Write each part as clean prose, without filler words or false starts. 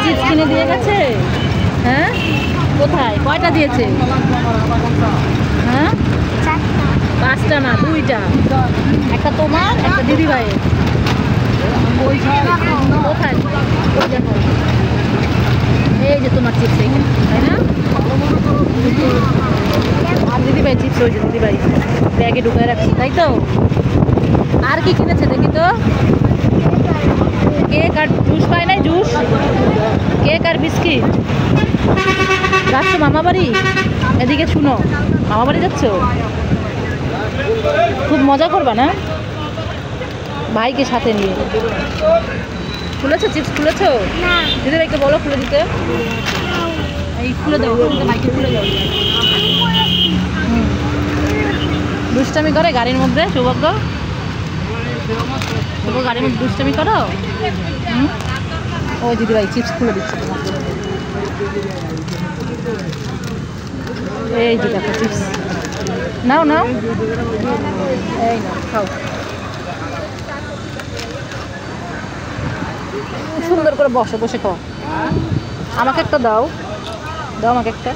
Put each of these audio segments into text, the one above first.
Chips কিনে দিয়ে গেছে। হ্যাঁ, কোথায়, কয়টা দিয়েছে? হ্যাঁ, 5টা না 2টা, একটা তোমার একটা দিদি ভাইয়ের। কোথায়? এই যে তোমার চিপস এইখানে, তাই না? আর দিদি ভাই চিপস, ওই যে দিদি ভাই ব্যাগে ঢুকায় রাখছি, তাই তো? আর কি কিনেছে দেখি তো? কেক আর জুস পায় নাই? জুস, কেক আর বিস্কিট। যাচ্ছ মামা বাড়ি? এদিকে শুনো, মামা বাড়ি যাচ্ছ? খুব মজা করবা না ভাইকে সাথে নিয়ে? খুলেছো চিপস? খুলেছো? দিদি ভাইকে বলো খুলে দিতে। এই খুলে দাও, ভাইকে খুলে দাও। দুষ্টামি করে গাড়ির মধ্যে সৌভাগ্য? গাড়ির মধ্যে দুষ্টামি করো? ওই দিদি ভাই চিপস খুলে দিচ্ছে তোমাকে। এই যে দেখো চিপস, নাও নাও, এই নাও খাও। সুন্দর করে বসে বসে খাও। আমাকে একটা দাও, দাও আমাকে একটা।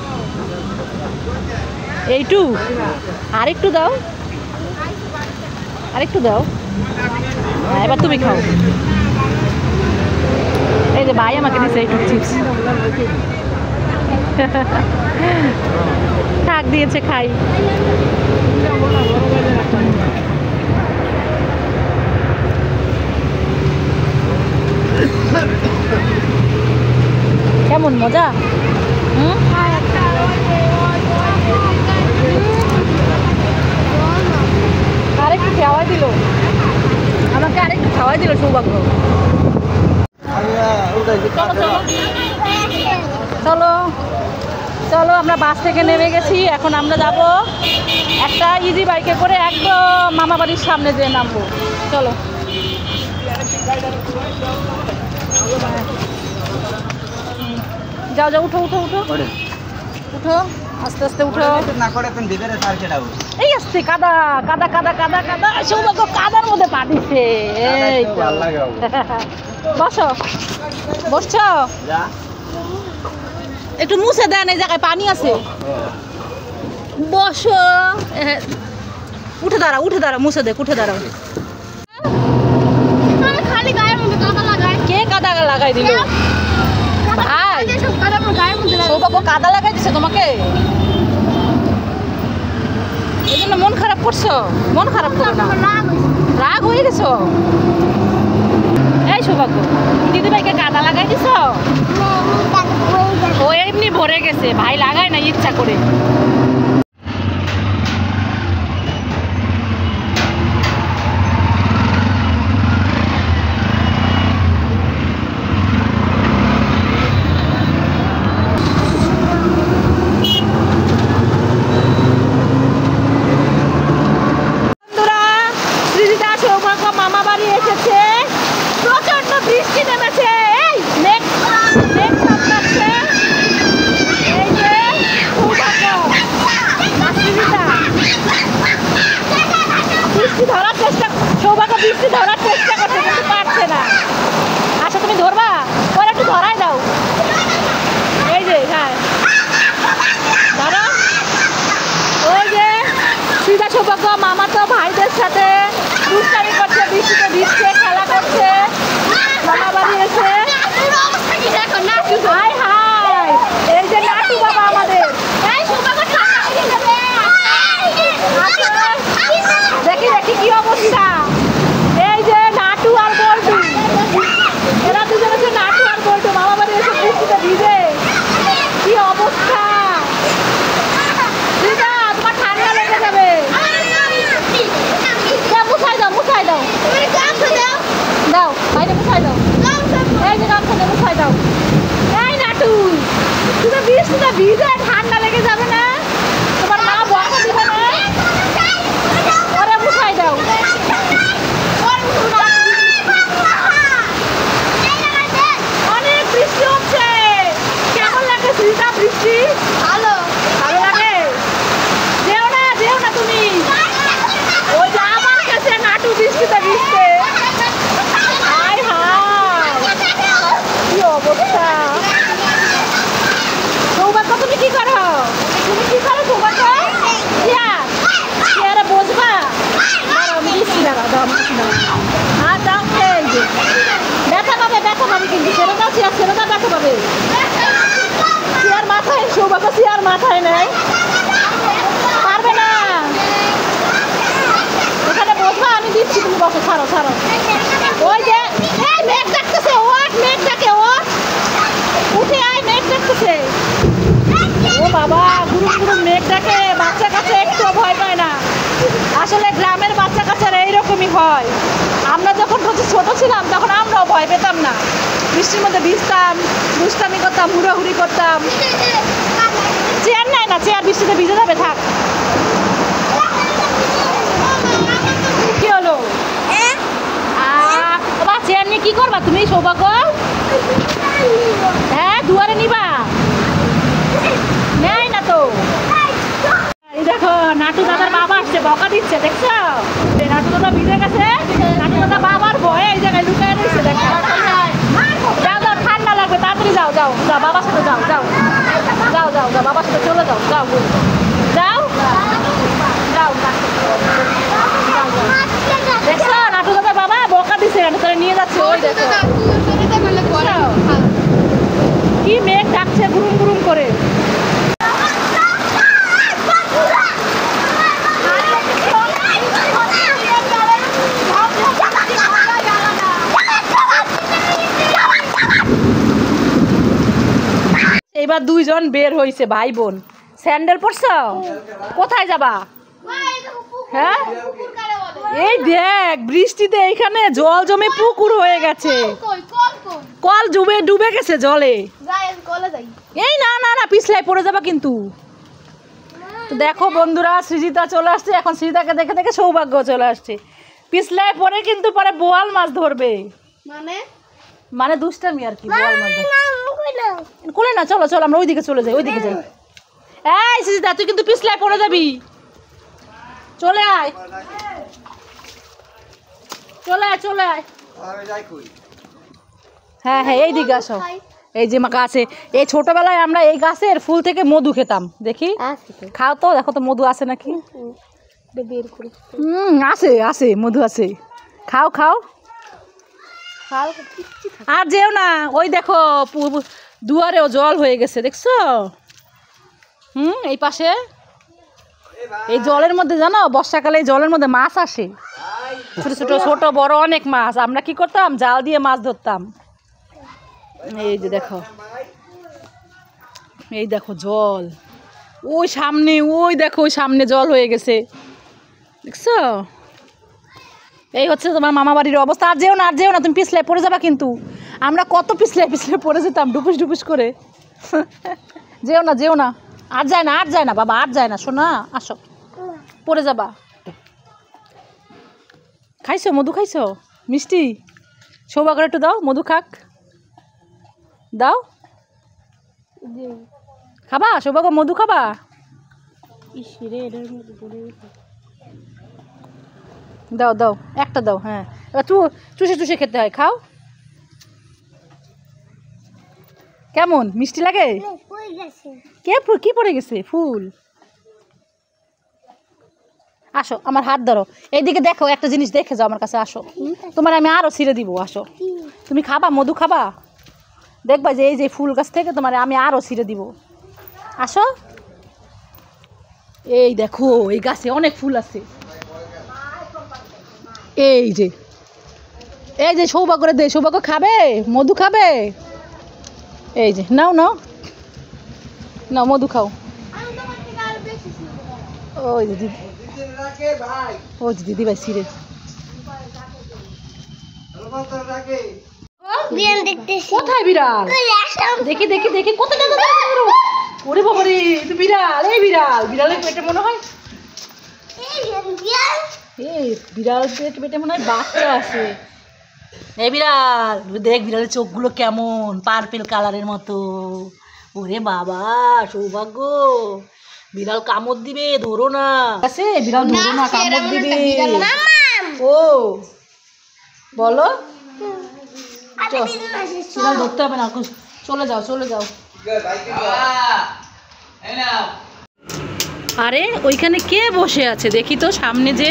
এইটু আরেকটু দাও, আরেকটু দাও। এবার তুমি খাও। এই যে ভাই আমাকে দিচ্ছে এইটু চিপস। থাক দিয়েছে, খাই। কেমন মজা? আরেকটু খাওয়াই দিল আমাকে, আরেকটু খাওয়াই দিল সৌভাগ্য। চলো চলো, আমরা বাস থেকে নেমে গেছি। এখন আমরা যাব একটা ইজি বাইকে করে একদম মামা বাড়ির সামনে যেয়ে নামবো। চলো যাও যাও, উঠো উঠো উঠো উঠো, আস্তে আস্তে উঠো। এই আস্তে, কাদা কাদা কাদা কাদা কাদা। সৌভাগ্য কাদার মধ্যে পা দিচ্ছে। এই বসো, বসছো? একটু মুছে দেন, এই জায়গায় পানি আছে। বসো, উঠে দাঁড়াও, উঠে দাঁড়াও, মুছে দেখ, উঠে দাঁড়াও। খালি গায়ের মধ্যে কাদা লাগায়। কে কাদা লাগাই দিল? ভাই সৌভাগ্য কাদা লাগাই দিছে তোমাকে, এই জন্য মন খারাপ করছো? মন খারাপ করো না, রাগ হয়ে গেছো। এই সৌভাগ্য, দিদি ভাইকে কাদা লাগাই দিছ? ও এমনি ভরে গেছে, ভাই লাগায় না ইচ্ছা করে। মামা বাড়ি এসেছে, প্রচন্ড বৃষ্টি নেমেছে। এই মেঘ মেঘ সামলাচ্ছে। এই যে বৃষ্টি ধরার চেষ্টা, সৌভাগ্য বৃষ্টি ধরার চেষ্টা করছে কিন্তু পারছে না। আচ্ছা তুমি ধরবা, পরে একটু ধরাই দাও। এই যে হ্যাঁ ধরো। ওই যে সীতা সৌভাগ্য মামা তো ভাইদের সাথে দুষ্টামি করছে, বৃষ্টিতে ভিজছে, খেলা করছে। মামা বাড়ি এসে হাই হাই, এই যে নাটু বাবা আমাদের। দেখি দেখি কি অবস্থা। এই যে নাটু আর বল্টু, এরা দুজন হচ্ছে নাটু আর বল্টু। মামা বাড়ি এসে বৃষ্টিতে ভিজে, কি অবস্থা। তোমার ঠান্ডা লেগে যাবে। মুছাই দাও, মুছাই দাও, দাও বাইরে মুছাই দাও। এই যে গামছা দিয়ে মুছাই দাও। এই নাটু, তুমি বৃষ্টিতে ভিজে ঠান্ডা লেগে যাবে না? তোমার মা বকা দিবে না? ওরে মুছাই দাও। অনেক বৃষ্টি হচ্ছে, কেমন লাগে শীতটা বৃষ্টি? ভালো, ভালো লাগে। যেও না, যেও না তুমি। ওই যে আমার কাছে নাটু বৃষ্টিতে ভিজতে। হাই হাই, কি অবস্থা। ছেড়ে দাও, চেয়ার ছেড়ে দাও, দেখো পাবে। চেয়ার মাথায়, সৌভাগ্য চেয়ার মাথায় নেয়, পারবে না। এখানে বসবা, আমি দিচ্ছি, তুমি বসো, ছাড়ো ছাড়ো। ওই যে এই মেঘ ডাকতেছে, ওঠ, মেঘ ডাকে, ওঠ, উঠে আয়, মেঘ ডাকতেছে। ও বাবা, গুরুম গুরুম মেঘ ডাকে, বাচ্চা কাচ্চা একটু ভয় পায় না। আসলে গ্রামের বাচ্চা কাচ্চারা এইরকমই হয়। আমরা যখন ছোট ছিলাম তখন আমরাও ভয় পেতাম না, বৃষ্টির মধ্যে ভিজতাম, দুষ্টামি করতাম, হুড়োহুড়ি করতাম। চেয়ার নেয় না, চেয়ার বৃষ্টিতে ভিজে যাবে, থাক। কি হলো? বাবা চেয়ার নিয়ে কি করবা তুমি সৌভাগ্য? হ্যাঁ, দুয়ারে নিবা? নেয় না তো। এই দেখো নাটু দাদার বাবা আসছে, বকা দিচ্ছে, দেখছো? নাটু দাদা ভিজে গেছে, নাটু দাদা বাবার ভয়ে এই জায়গায় লুকায় রয়েছে, দেখো। যাও যাও, ঠান্ডা লাগবে, তাড়াতাড়ি যাও যাও যাও, বাবার সাথে যাও যাও যাও যাও যাও, বাবার সাথে চলে যাও, যাও যাও যাও। দেখছো নাটু দাদার বাবা বকা দিচ্ছে, তারা নিয়ে যাচ্ছে, ওই দেখো কি মেঘ ডাকছে গুরুম গুরুম করে। এবার দুইজন বের হইছে, ভাই বোন। স্যান্ডেল পরছো? কোথায় যাবা? হ্যাঁ, এই দেখ বৃষ্টিতে এইখানে জল জমে পুকুর হয়ে গেছে, কল ডুবে ডুবে গেছে জলে। এই না না না, পিছলাই পড়ে যাবা কিন্তু। তো দেখো বন্ধুরা, সৃজিতা চলে আসছে, এখন সৃজিতাকে দেখে দেখে সৌভাগ্য চলে আসছে। পিছলাই পরে কিন্তু পরে বোয়াল মাছ ধরবে, মানে দুষ্টামি আর কি। বোয়াল মাছ কোলে না, চলো চলো আমরা ওইদিকে চলে যাই, ওইদিকে যাই। এই সৃজিতা, তুই কিন্তু পিছলাই পড়ে যাবি, চলে আয়, চলে আয়, চলে আয়। হ্যাঁ হ্যাঁ, এইদিকে আসো। এই যে গাছে, এই ছোটবেলায় আমরা এই গাছের ফুল থেকে মধু খেতাম, দেখি খাও তো, দেখো তো মধু আছে নাকি। আছে আছে, মধু আছে, খাও খাও। আর যেও না, ওই দেখো দুয়ারেও জল হয়ে গেছে, দেখছো? এই পাশে এই জলের মধ্যে জানো, বর্ষাকালে এই জলের মধ্যে মাছ আসে, ছোট ছোট ছোট বড় অনেক মাছ। আমরা কি করতাম, জাল দিয়ে মাছ ধরতাম। এই যে দেখো, এই দেখো জল, ওই সামনে, ওই দেখো ওই সামনে জল হয়ে গেছে, দেখছো? এই হচ্ছে তোমার মামা বাড়ির অবস্থা। আর যেও না, আর যেও না, তুমি পিছলে পড়ে যাবা কিন্তু। আমরা কত পিছলে পিছলে পড়ে যেতাম, ডুপুস ডুপুস করে। যেও না, যেও না, আর যায় না, আর যায় না বাবা, আর যায় না, শোনা, আসো, পড়ে যাবা। খাইছো মধু, খাইছো মিষ্টি? সৌভাগ্য একটু দাও, মধু খাক, দাও, খাবা সৌভাগ্য, মধু খাবা? দাও দাও, একটা দাও। হ্যাঁ, এবার চুষে চুষে খেতে হয়, খাও। কেমন মিষ্টি লাগে? কে কি পড়ে গেছে? ফুল। আসো, আমার হাত ধরো, এইদিকে দেখো, একটা জিনিস দেখে যাও আমার কাছে, আসো, তোমার আমি আরো ছিঁড়ে দিব, আসো। তুমি খাবা মধু, খাবা? দেখবা যে এই যে ফুল গাছ থেকে তোমার আমি আরো ছিঁড়ে দিব, আসো। এই দেখো, এই গাছে অনেক ফুল আছে, এই যে, এই যে সৌভাগ্য দে, সৌভাগ্য খাবে মধু, খাবে? এই যে নাও নাও নাও, মধু খাও। ওই দিদি, ওই দিদি ভাই ছিঁড়ে। কোথায় বিড়াল? দেখি দেখি দেখি, কোথায়? ওরে বাবা রে, তো বিড়াল, এই বিড়াল, বিড়ালের পেটে মনে হয়, এই বিড়াল পেটে মনে হয় বাচ্চা আছে। এই বিড়াল দেখ, বিড়ালের চোখগুলো কেমন পার্পেল কালারের মতো। ওরে বাবা সৌভাগ্য, বিড়াল কামড় দিবে, ধরো না, আছে বিড়াল, ধরো না, কামড় দিবে। ও বলো, বিড়াল ধরতে হবে না, চলে যাও চলে যাও। আরে ওইখানে কে বসে আছে দেখি তো, সামনে যে,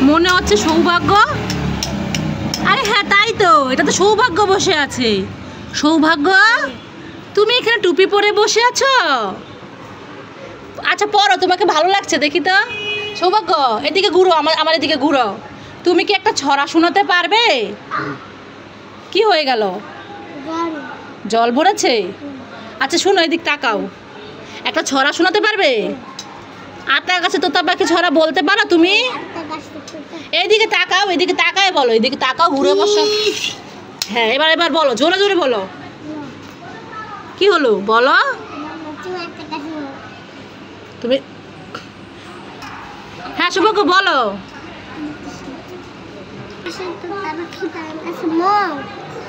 মনে হচ্ছে সৌভাগ্য। আরে হ্যাঁ তাই তো, এটা তো সৌভাগ্য বসে আছে। সৌভাগ্য, তুমি এখানে টুপি পরে বসে আছো? আচ্ছা পরো, তোমাকে ভালো লাগছে দেখি তো। সৌভাগ্য এদিকে ঘুরো, আমার এদিকে ঘুরো। তুমি কি একটা ছড়া শোনাতে পারবে? কি হয়ে গেল? জল ভরেছে? আচ্ছা শোনো, এদিক তাকাও। একটা ছড়া শোনাতে পারবে? আতা গাছে তোতা পাখি ছড়া বলতে পারো তুমি? এইদিকে তাকাও, এদিকে তাকায় বলো, এদিকে তাকাও, ঘুরে বসো। হ্যাঁ এবার বলো, জোরে জোরে বলো। কি হলো বলো তুমি। হ্যাঁ সৌভাগ্য বলো।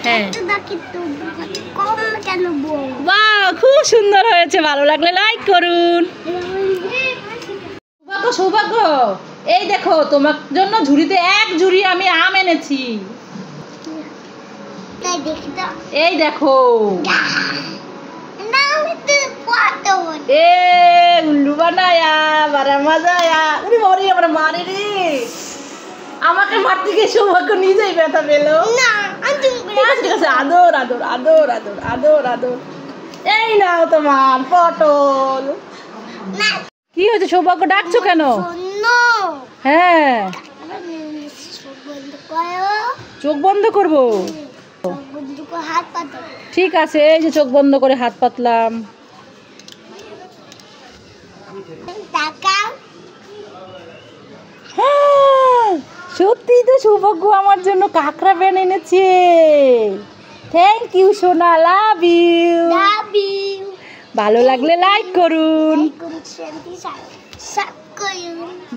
হ্যাঁ বাহ, খুব সুন্দর হয়েছে, ভালো লাগলে লাইক করুন। সৌভাগ্য সৌভাগ্য, এই দেখো তোমার জন্য ঝুড়িতে এক ঝুড়ি আমি আম এনেছি। এই দেখো। এ উল্লু বানায়া বারা মজা আয়া। উনি মরি আমার মারে রে, আমাকে মারতে গিয়ে সৌভাগ্য নিজেই ব্যথা পেল। ঠিক আছে, আদর আদর আদর আদর আদর আদর। এই নাও তোমার পটল। কি হয়েছে সৌভাগ্য, ডাকছো কেন? হ্যাঁ চোখ বন্ধ করবো? ঠিক আছে, এই যে চোখ বন্ধ করে হাত পাতলাম। হ্যাঁ সত্যি তো সৌভাগ্য আমার জন্য কাঁকড়া ব্যান এনেছে। থ্যাংক ইউ সোনা, লাভ ইউ। ভালো লাগলে লাইক করুন,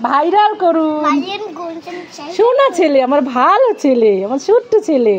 ভাইরাল করুন। সোনা ছেলে আমার, ভালো ছেলে আমার, ছোট্ট ছেলে।